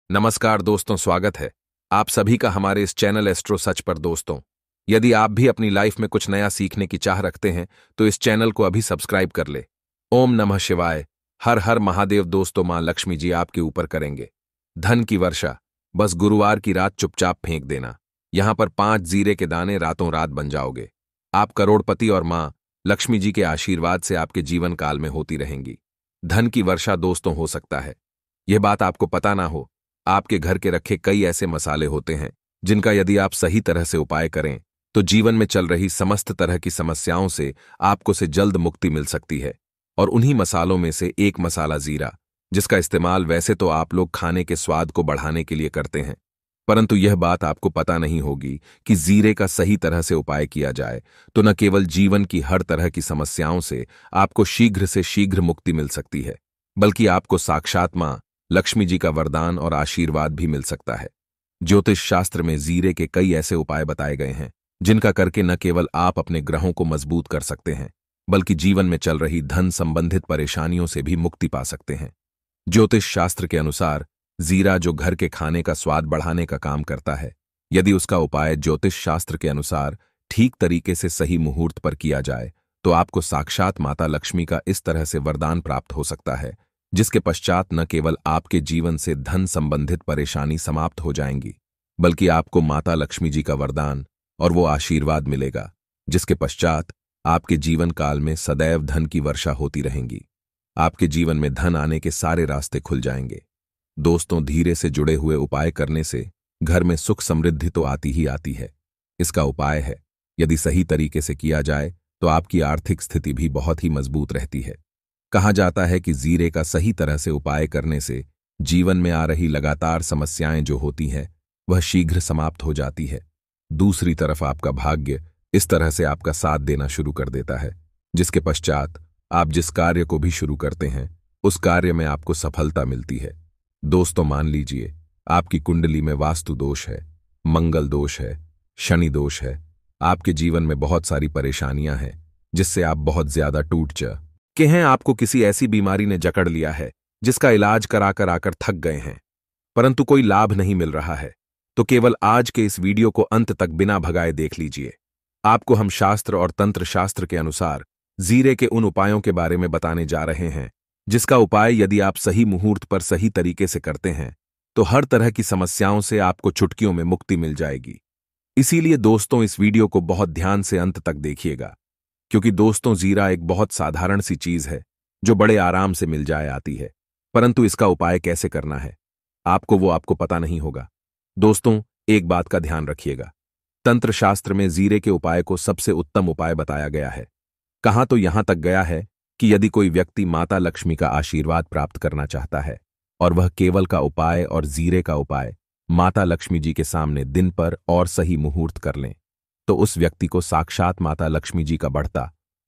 नमस्कार दोस्तों, स्वागत है आप सभी का हमारे इस चैनल एस्ट्रो सच पर। दोस्तों, यदि आप भी अपनी लाइफ में कुछ नया सीखने की चाह रखते हैं तो इस चैनल को अभी सब्सक्राइब कर ले। ओम नमः शिवाय, हर हर महादेव। दोस्तों, मां लक्ष्मी जी आपके ऊपर करेंगे धन की वर्षा। बस गुरुवार की रात चुपचाप फेंक देना। यहां पर 5 जीरे के दाने, रातों रात बन जाओगे आप करोड़पति और मां लक्ष्मी जी के आशीर्वाद से आपके जीवन काल में होती रहेंगी धन की वर्षा। दोस्तों, हो सकता है यह बात आपको पता ना हो, आपके घर के रखे कई ऐसे मसाले होते हैं जिनका यदि आप सही तरह से उपाय करें तो जीवन में चल रही समस्त तरह की समस्याओं से आपको से जल्द मुक्ति मिल सकती है। और उन्हीं मसालों में से एक मसाला जीरा, जिसका इस्तेमाल वैसे तो आप लोग खाने के स्वाद को बढ़ाने के लिए करते हैं, परंतु यह बात आपको पता नहीं होगी कि जीरे का सही तरह से उपाय किया जाए तो न केवल जीवन की हर तरह की समस्याओं से आपको शीघ्र से शीघ्र मुक्ति मिल सकती है, बल्कि आपको साक्षात मां लक्ष्मी जी का वरदान और आशीर्वाद भी मिल सकता है। ज्योतिष शास्त्र में जीरे के कई ऐसे उपाय बताए गए हैं जिनका करके न केवल आप अपने ग्रहों को मजबूत कर सकते हैं, बल्कि जीवन में चल रही धन संबंधित परेशानियों से भी मुक्ति पा सकते हैं। ज्योतिष शास्त्र के अनुसार जीरा, जो घर के खाने का स्वाद बढ़ाने का काम करता है, यदि उसका उपाय ज्योतिष शास्त्र के अनुसार ठीक तरीके से सही मुहूर्त पर किया जाए तो आपको साक्षात माता लक्ष्मी का इस तरह से वरदान प्राप्त हो सकता है जिसके पश्चात न केवल आपके जीवन से धन संबंधित परेशानी समाप्त हो जाएंगी, बल्कि आपको माता लक्ष्मी जी का वरदान और वो आशीर्वाद मिलेगा जिसके पश्चात आपके जीवन काल में सदैव धन की वर्षा होती रहेंगी। आपके जीवन में धन आने के सारे रास्ते खुल जाएंगे। दोस्तों, धीरे से जुड़े हुए उपाय करने से घर में सुख समृद्धि तो आती ही आती है। इसका उपाय है, यदि सही तरीके से किया जाए तो आपकी आर्थिक स्थिति भी बहुत ही मजबूत रहती है। कहा जाता है कि जीरे का सही तरह से उपाय करने से जीवन में आ रही लगातार समस्याएं जो होती हैं वह शीघ्र समाप्त हो जाती है। दूसरी तरफ आपका भाग्य इस तरह से आपका साथ देना शुरू कर देता है जिसके पश्चात आप जिस कार्य को भी शुरू करते हैं उस कार्य में आपको सफलता मिलती है। दोस्तों, मान लीजिए आपकी कुंडली में वास्तु दोष है, मंगल दोष है, शनि दोष है, आपके जीवन में बहुत सारी परेशानियां हैं जिससे आप बहुत ज्यादा टूट के हैं, आपको किसी ऐसी बीमारी ने जकड़ लिया है जिसका इलाज कराकर आकर थक गए हैं परंतु कोई लाभ नहीं मिल रहा है, तो केवल आज के इस वीडियो को अंत तक बिना भगाए देख लीजिए। आपको हम शास्त्र और तंत्र शास्त्र के अनुसार जीरे के उन उपायों के बारे में बताने जा रहे हैं जिसका उपाय यदि आप सही मुहूर्त पर सही तरीके से करते हैं तो हर तरह की समस्याओं से आपको चुटकियों में मुक्ति मिल जाएगी। इसीलिए दोस्तों, इस वीडियो को बहुत ध्यान से अंत तक देखिएगा, क्योंकि दोस्तों, जीरा एक बहुत साधारण सी चीज है जो बड़े आराम से मिल जाए आती है, परंतु इसका उपाय कैसे करना है आपको पता नहीं होगा। दोस्तों, एक बात का ध्यान रखिएगा, तंत्र शास्त्र में जीरे के उपाय को सबसे उत्तम उपाय बताया गया है। कहां तो यहां तक गया है कि यदि कोई व्यक्ति माता लक्ष्मी का आशीर्वाद प्राप्त करना चाहता है और वह केवल का उपाय और जीरे का उपाय माता लक्ष्मी जी के सामने दिन पर और सही मुहूर्त कर लें तो उस व्यक्ति को साक्षात माता लक्ष्मी जी का बढ़ता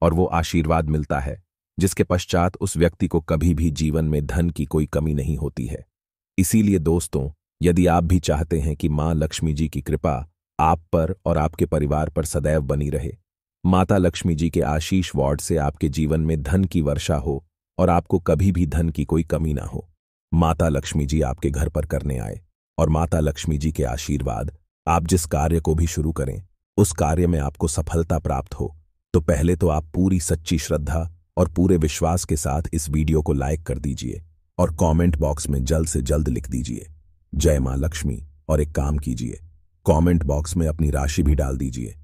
और वो आशीर्वाद मिलता है जिसके पश्चात उस व्यक्ति को कभी भी जीवन में धन की कोई कमी नहीं होती है। इसीलिए दोस्तों, यदि आप भी चाहते हैं कि मां लक्ष्मी जी की कृपा आप पर और आपके परिवार पर सदैव बनी रहे, माता लक्ष्मी जी के आशीष वार्ड से आपके जीवन में धन की वर्षा हो और आपको कभी भी धन की कोई कमी ना हो, माता लक्ष्मी जी आपके घर पर करने आए और माता लक्ष्मी जी के आशीर्वाद आप जिस कार्य को भी शुरू करें उस कार्य में आपको सफलता प्राप्त हो, तो पहले तो आप पूरी सच्ची श्रद्धा और पूरे विश्वास के साथ इस वीडियो को लाइक कर दीजिए और कमेंट बॉक्स में जल्द से जल्द लिख दीजिए जय मां लक्ष्मी। और एक काम कीजिए, कमेंट बॉक्स में अपनी राशि भी डाल दीजिए।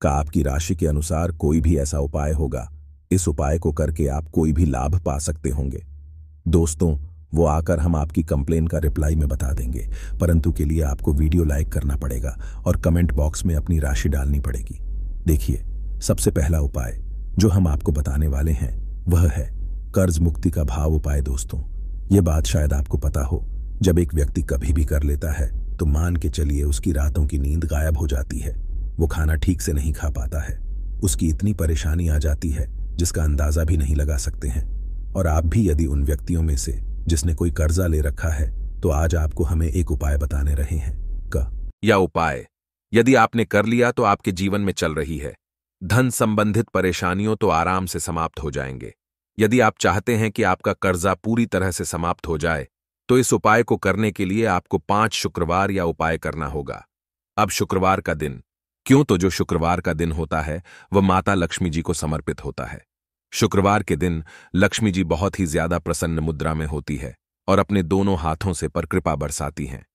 का आपकी राशि के अनुसार कोई भी ऐसा उपाय होगा, इस उपाय को करके आप कोई भी लाभ पा सकते होंगे। दोस्तों, वो आकर हम आपकी कंप्लेन का रिप्लाई में बता देंगे, परंतु के लिए आपको वीडियो लाइक करना पड़ेगा और कमेंट बॉक्स में अपनी राशि डालनी पड़ेगी। देखिए, सबसे पहला उपाय जो हम आपको बताने वाले हैं वह है कर्ज मुक्ति का भाव उपाय। दोस्तों, यह बात शायद आपको पता हो, जब एक व्यक्ति कभी भी कर लेता है तो मान के चलिए उसकी रातों की नींद गायब हो जाती है, वो खाना ठीक से नहीं खा पाता है, उसकी इतनी परेशानी आ जाती है जिसका अंदाजा भी नहीं लगा सकते हैं। और आप भी यदि उन व्यक्तियों में से जिसने कोई कर्जा ले रखा है तो आज आपको हमें एक उपाय बताने रहे हैं। यह उपाय यदि आपने कर लिया तो आपके जीवन में चल रही है धन संबंधित परेशानियों तो आराम से समाप्त हो जाएंगे। यदि आप चाहते हैं कि आपका कर्जा पूरी तरह से समाप्त हो जाए तो इस उपाय को करने के लिए आपको 5 शुक्रवार या उपाय करना होगा। अब शुक्रवार का दिन, क्यों? तो जो शुक्रवार का दिन होता है वह माता लक्ष्मी जी को समर्पित होता है। शुक्रवार के दिन लक्ष्मी जी बहुत ही ज्यादा प्रसन्न मुद्रा में होती है और अपने दोनों हाथों से पर कृपा बरसाती हैं।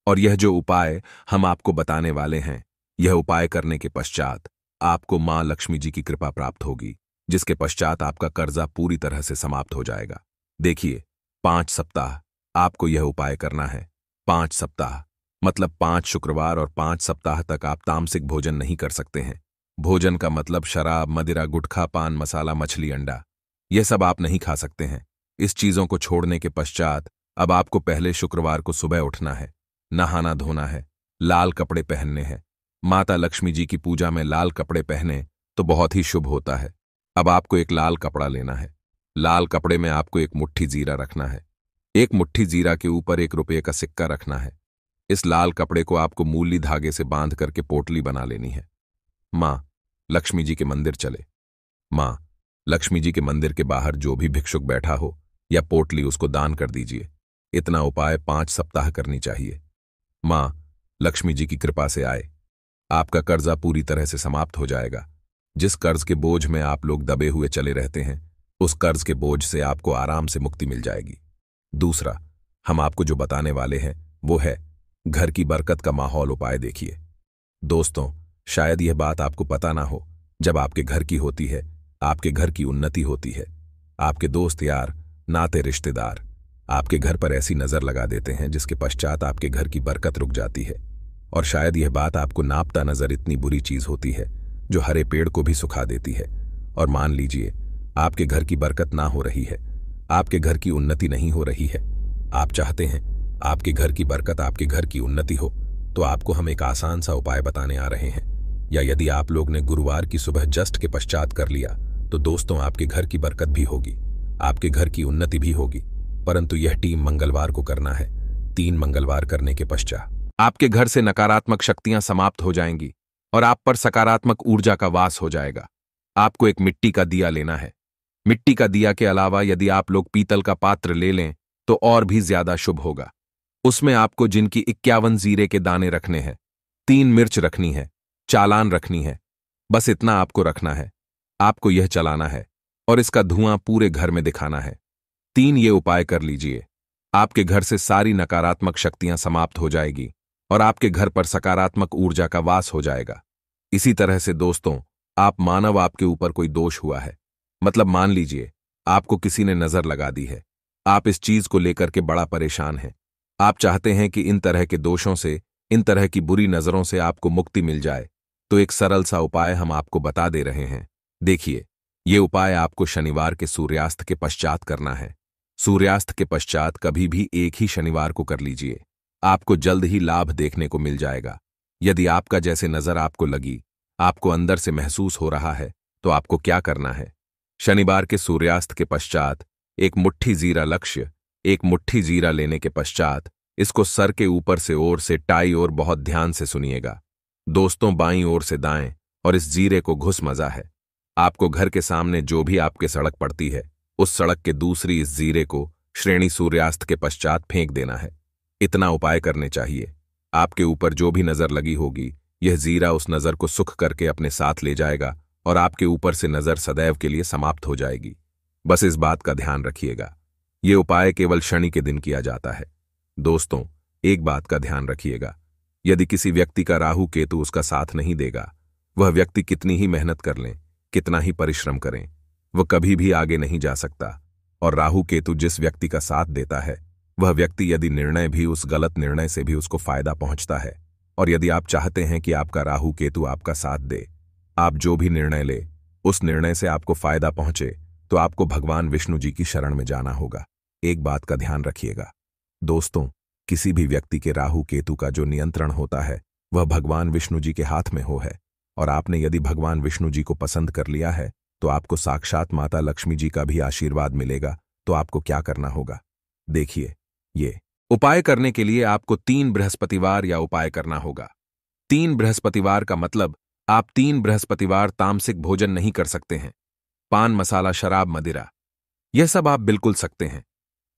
और यह जो उपाय हम आपको बताने वाले हैं, यह उपाय करने के पश्चात आपको मां लक्ष्मी जी की कृपा प्राप्त होगी, जिसके पश्चात आपका कर्जा पूरी तरह से समाप्त हो जाएगा। देखिए, 5 सप्ताह आपको यह उपाय करना है। 5 सप्ताह मतलब 5 शुक्रवार और 5 सप्ताह तक आप तामसिक भोजन नहीं कर सकते हैं। भोजन का मतलब शराब, मदिरा, गुटखा, पान मसाला, मछली, अंडा, यह सब आप नहीं खा सकते हैं। इस चीजों को छोड़ने के पश्चात अब आपको पहले शुक्रवार को सुबह उठना है, नहाना धोना है, लाल कपड़े पहनने हैं। माता लक्ष्मी जी की पूजा में लाल कपड़े पहने तो बहुत ही शुभ होता है। अब आपको एक लाल कपड़ा लेना है। लाल कपड़े में आपको एक मुट्ठी जीरा रखना है। एक मुट्ठी जीरा के ऊपर 1 रुपये का सिक्का रखना है। इस लाल कपड़े को आपको मूली धागे से बांध करके पोटली बना लेनी है। मां लक्ष्मी जी के मंदिर चले। मां लक्ष्मी जी के मंदिर के बाहर जो भी भिक्षुक बैठा हो या पोटली, उसको दान कर दीजिए। इतना उपाय 5 सप्ताह करनी चाहिए। मां लक्ष्मी जी की कृपा से आए, आपका कर्जा पूरी तरह से समाप्त हो जाएगा। जिस कर्ज के बोझ में आप लोग दबे हुए चले रहते हैं, उस कर्ज के बोझ से आपको आराम से मुक्ति मिल जाएगी। दूसरा, हम आपको जो बताने वाले हैं वो है घर की बरकत का माहौल उपाय। देखिए दोस्तों, शायद यह बात आपको पता ना हो, जब आपके घर की होती है, आपके घर की उन्नति होती है, आपके दोस्त यार, नाते रिश्तेदार आपके घर पर ऐसी नजर लगा देते हैं जिसके पश्चात आपके घर की बरकत रुक जाती है। और शायद यह बात आपको नापता नजर इतनी बुरी चीज होती है जो हरे पेड़ को भी सुखा देती है। और मान लीजिए आपके घर की बरकत ना हो रही है, आपके घर की उन्नति नहीं हो रही है, आप चाहते हैं आपके घर की बरकत, आपके घर की उन्नति हो, तो आपको हम एक आसान सा उपाय बताने आ रहे हैं। या यदि आप लोग ने गुरुवार की सुबह जस्ट के पश्चात कर लिया तो दोस्तों आपके घर की बरकत भी होगी, आपके घर की उन्नति भी होगी। परंतु यह टीम मंगलवार को करना है। 3 मंगलवार करने के पश्चात आपके घर से नकारात्मक शक्तियां समाप्त हो जाएंगी और आप पर सकारात्मक ऊर्जा का वास हो जाएगा। आपको एक मिट्टी का दिया लेना है। मिट्टी का दिया के अलावा यदि आप लोग पीतल का पात्र ले लें तो और भी ज्यादा शुभ होगा। उसमें आपको जिनकी 51 जीरे के दाने रखने हैं, 3 मिर्च रखनी है, चालान रखनी है, बस इतना आपको रखना है। आपको यह चलाना है और इसका धुआं पूरे घर में दिखाना है। 3 ये उपाय कर लीजिए, आपके घर से सारी नकारात्मक शक्तियां समाप्त हो जाएगी और आपके घर पर सकारात्मक ऊर्जा का वास हो जाएगा। इसी तरह से दोस्तों, आप मानव आपके ऊपर कोई दोष हुआ है, मतलब मान लीजिए आपको किसी ने नजर लगा दी है, आप इस चीज को लेकर के बड़ा परेशान हैं, आप चाहते हैं कि इन तरह के दोषों से, इन तरह की बुरी नजरों से आपको मुक्ति मिल जाए, तो एक सरल सा उपाय हम आपको बता दे रहे हैं। देखिए, ये उपाय आपको शनिवार के सूर्यास्त के पश्चात करना है। सूर्यास्त के पश्चात कभी भी एक ही शनिवार को कर लीजिए, आपको जल्द ही लाभ देखने को मिल जाएगा। यदि आपका जैसे नजर आपको लगी, आपको अंदर से महसूस हो रहा है, तो आपको क्या करना है? शनिवार के सूर्यास्त के पश्चात एक मुट्ठी जीरा लेने के पश्चात इसको सर के ऊपर से ओर से टाई और बहुत ध्यान से सुनिएगा दोस्तों, बाईं ओर से दाएं, और इस जीरे को घुस मजा है। आपको घर के सामने जो भी आपके सड़क पड़ती है, उस सड़क के दूसरी इस जीरे को श्रेणी सूर्यास्त के पश्चात फेंक देना है। इतना उपाय करने चाहिए। आपके ऊपर जो भी नजर लगी होगी, यह जीरा उस नजर को सुख करके अपने साथ ले जाएगा और आपके ऊपर से नजर सदैव के लिए समाप्त हो जाएगी। बस इस बात का ध्यान रखिएगा, यह उपाय केवल शनि के दिन किया जाता है। दोस्तों, एक बात का ध्यान रखिएगा, यदि किसी व्यक्ति का राहु केतु उसका साथ नहीं देगा, वह व्यक्ति कितनी ही मेहनत कर लें, कितना ही परिश्रम करें, वह कभी भी आगे नहीं जा सकता। और राहु केतु जिस व्यक्ति का साथ देता है, वह व्यक्ति यदि निर्णय भी, उस गलत निर्णय से भी उसको फायदा पहुंचता है। और यदि आप चाहते हैं कि आपका राहु केतु आपका साथ दे, आप जो भी निर्णय ले उस निर्णय से आपको फायदा पहुंचे, तो आपको भगवान विष्णु जी की शरण में जाना होगा। एक बात का ध्यान रखिएगा दोस्तों, किसी भी व्यक्ति के राहु केतु का जो नियंत्रण होता है वह भगवान विष्णु जी के हाथ में हो है। और आपने यदि भगवान विष्णु जी को पसंद कर लिया है तो आपको साक्षात माता लक्ष्मी जी का भी आशीर्वाद मिलेगा। तो आपको क्या करना होगा? देखिए, ये उपाय करने के लिए आपको 3 बृहस्पतिवार या उपाय करना होगा। 3 बृहस्पतिवार का मतलब आप 3 बृहस्पतिवार तामसिक भोजन नहीं कर सकते हैं। पान मसाला, शराब, मदिरा, यह सब आप बिल्कुल सकते हैं,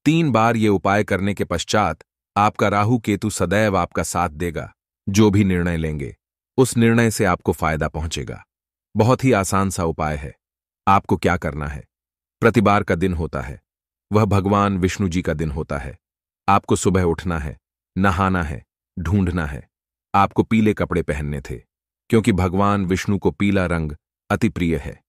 3 बार ये उपाय करने के पश्चात आपका राहु केतु सदैव आपका साथ देगा। जो भी निर्णय लेंगे उस निर्णय से आपको फायदा पहुंचेगा। बहुत ही आसान सा उपाय है। आपको क्या करना है? प्रतिवार का दिन होता है, वह भगवान विष्णु जी का दिन होता है। आपको सुबह उठना है, नहाना है, ढूंढना है। आपको पीले कपड़े पहनने थे, क्योंकि भगवान विष्णु को पीला रंग अति प्रिय है।